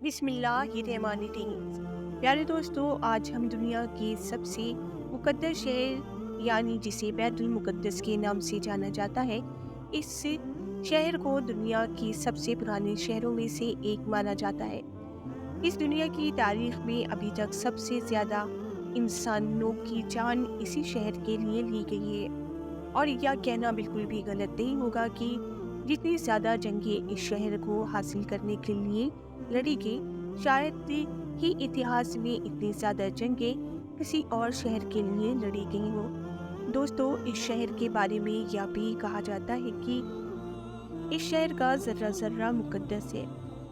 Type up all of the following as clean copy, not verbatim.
بسم اللہ الرحمن الرحیم۔ پیارے دوستو، آج ہم دنیا کے سب سے مقدس شہر یعنی جسے بیت المقدس کے نام سے جانا جاتا ہے، اس شہر کو دنیا کے سب سے پرانے شہروں میں سے ایک مانا جاتا ہے۔ اس دنیا کی تاریخ میں ابھی تک سب سے زیادہ انسانوں کی جان اسی شہر کے لیے لی گئی ہے، اور یہ کہنا بالکل بھی غلط نہیں ہوگا کہ جتنی زیادہ جنگیں اس شہر کو حاصل کرنے کے لیے لڑی گئی، شاید ہی اتہاس میں اتنی زیادہ جنگیں کسی اور شہر کے لیے لڑی گئی ہوں۔ دوستو، اس شہر کے بارے میں یہ بھی کہا جاتا ہے کہ اس شہر کا ذرہ ذرہ مقدس ہے۔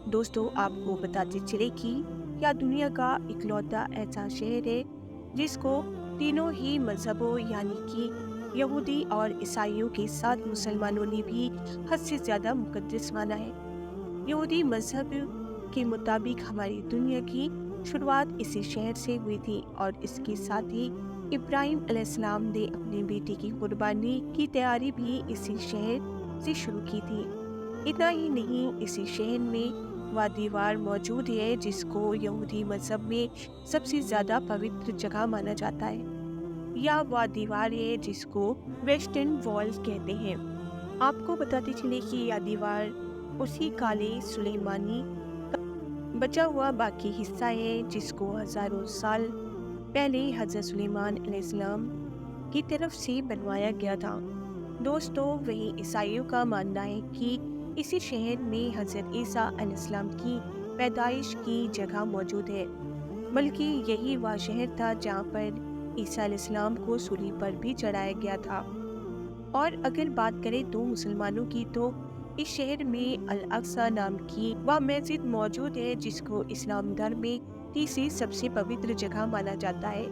دوستو، آپ کو بتاتے چلے کہ کیا دنیا کا اکلوتا ایسا شہر ہے جس کو تینوں ہی مذہبوں یعنی کہ یہودی اور عیسائیوں کے ساتھ مسلمانوں نے بھی حد سے زیادہ مقدس مانا ہے۔ یہودی مذہب کے مطابق ہماری دنیا کی شروعات اسی شہر سے ہوئی تھی، اور اس کے ساتھ ہی ابراہیم علیہ السلام نے اپنے بیٹے کی قربانی کی تیاری بھی اسی شہر سے شروع کی تھی۔ اتنا ہی نہیں، اسی شہر میں وہ دیوار موجود ہے جس کو یہودی مذہب میں سب سے زیادہ پوتر جگہ مانا جاتا ہے، یا وہ دیوار ہے جس کو ویسٹرن وال کہتے ہیں۔ آپ کو بتاتے چلے کہ یہ دیوار اسی کالے سلیمانی کا بچا ہوا باقی حصہ ہے جس کو ہزاروں سال پہلے حضرت سلیمان علیہ السلام کی طرف سے بنوایا گیا تھا۔ دوستو، وہی عیسائیوں کا ماننا ہے کہ اسی شہر میں حضرت عیسیٰ علیہ السلام کی پیدائش کی جگہ موجود ہے، بلکہ یہی وہ شہر تھا جہاں پر عیسیٰ علیہ السلام کو صلیب پر بھی چڑھایا گیا تھا۔ اور اگر بات کریں تو مسلمانوں کی، تو اس شہر میں الاقصی نام کی وہ مسجد موجود ہے جس کو اسلام دھرم میں تیسری سب سے پوتر جگہ مانا جاتا ہے۔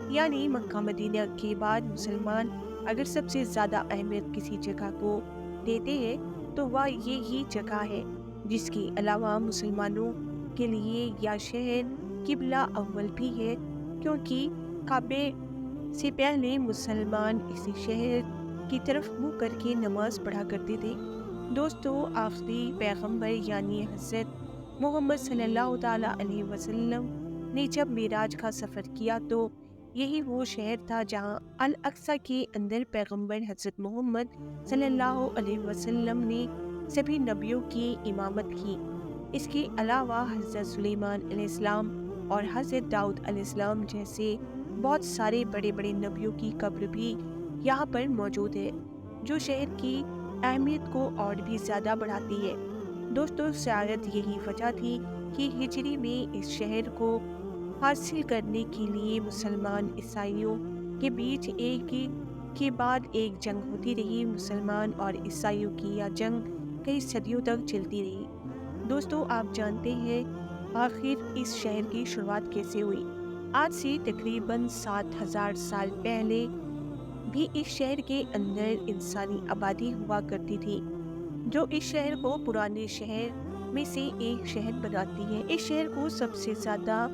یعنی مکہ مدینہ کے بعد مسلمان اگر سب سے زیادہ اہمیت کسی جگہ کو دیتے ہیں تو وہ یہی جگہ ہے۔ جس کے علاوہ مسلمانوں کے لیے یہ شہر قبلہ اول بھی ہے، کیونکہ کعبے سے پہلے مسلمان اسی شہر کی طرف منہ کر کے نماز پڑھا کرتے تھے۔ دوستو، آخری پیغمبر یعنی حضرت محمد صلی اللہ تعالیٰ علیہ وسلم نے جب معراج کا سفر کیا تو یہی وہ شہر تھا جہاں الاقصی کے اندر پیغمبر حضرت محمد صلی اللہ علیہ وسلم نے سبھی نبیوں کی امامت کی۔ اس کے علاوہ حضرت سلیمان علیہ السلام اور حضرت داؤد علیہ السلام جیسے بہت سارے بڑے بڑے نبیوں کی قبر بھی یہاں پر موجود ہے، جو شہر کی اہمیت کو اور بھی زیادہ بڑھاتی ہے۔ دوستو، شاید یہی وجہ تھی کہ ہجری میں اس شہر کو حاصل کرنے کے لیے مسلمان عیسائیوں کے بیچ ایک کے بعد ایک جنگ ہوتی رہی۔ مسلمان اور عیسائیوں کی یہ جنگ کئی صدیوں تک چلتی رہی۔ دوستو، آپ جانتے ہیں آخر اس شہر کی شروعات کیسے ہوئی؟ آج سے تقریباً 7,000 سال پہلے بھی اس شہر کے اندر انسانی آبادی ہوا کرتی تھی، جو اس شہر کو پرانے شہر میں سے ایک شہر بناتی ہے۔ اس شہر کو سب سے زیادہ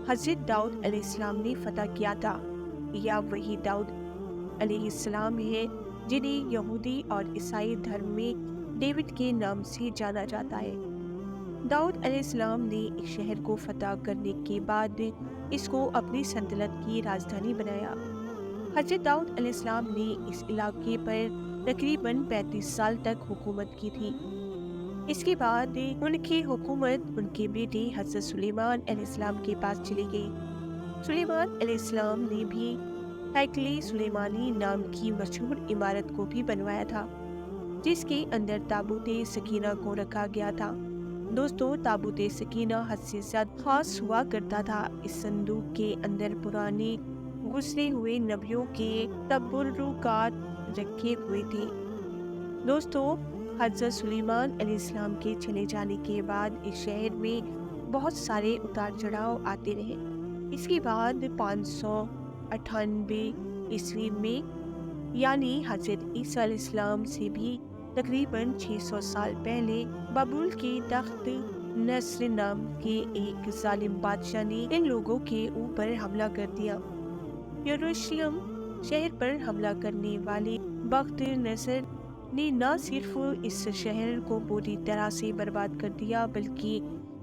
حضرت داؤد علیہ السلام نے فتح کیا تھا۔ یا وہی داؤد علیہ السلام ہے جنہیں یہودی اور عیسائی دھرم میں ڈیوڈ کے نام سے جانا جاتا ہے۔ داؤد علیہ السلام نے اس شہر کو فتح کرنے کے بعد اس کو اپنی سلطنت کی راجدھانی بنایا۔ حضرت داؤد علیہ السلام نے اس علاقے پر تقریباً 35 سال تک حکومت کی تھی۔ اس کے بعد ان کی حکومت ان کے بیٹے حضرت سلیمان علیہ السلام کے پاس چلی گئی۔ سلیمان علیہ السلام نے بھی ہیکل سلیمانی نام کی مشہور عمارت کو بھی بنوایا تھا، جس کے اندر تابوت سکینہ کو رکھا گیا تھا۔ دوستو، تابوت سکینہ حد سے زیادہ خاص ہوا کرتا تھا۔ اس صندوق کے اندر پرانے گزرے ہوئے نبیوں کے تبرکات رکھے ہوئے تھے۔ دوستو، حضرت سلیمان علیہ السلام کے چلے جانے کے بعد اس شہر میں بہت سارے اتار چڑھاؤ آتے رہے۔ اس کے بعد 598 عیسوی میں یعنی حضرت عیسیٰ علیہ السلام سے بھی تقریباً 600 سال پہلے بابل کے تخت نصر نام کے ایک ظالم بادشاہ نے ان لوگوں کے اوپر حملہ کر دیا۔ یروشلم شہر پر حملہ کرنے والے بخت نصر نے نہ صرف اس شہر کو پوری طرح سے برباد کر دیا، بلکہ